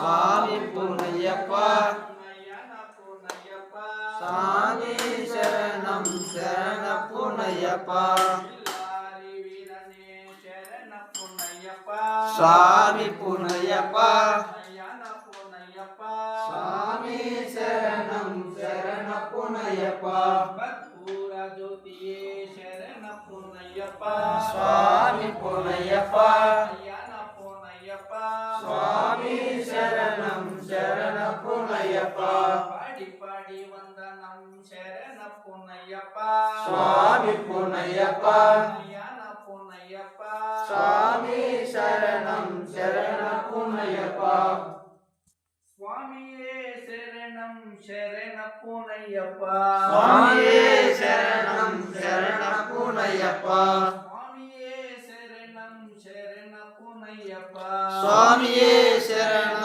சுவாமி புனையப்பா சாமி சரணம் சரண புனையப்பா சுவாமி புனையப்பா சுவாமி சரணம் சரண புனையப்பா கற்பூர ஜோதியே சரண புனையப்பா சுவாமி புனையப்பா சுவாமி சரணம் சரண புனையப்பா பாடி பாடி வந்தனம் சரண புனையப்பா சுவாமி புனையப்பா சுவாமி சரணம் சரண புனையப்பா சுவாமியே சரணம் சரண புனையப்பா சுவாமியே சரணம் சரண புனையப்பா சுவாமியே சரணம் சரண புனையப்பா சுவாமியே சரணம்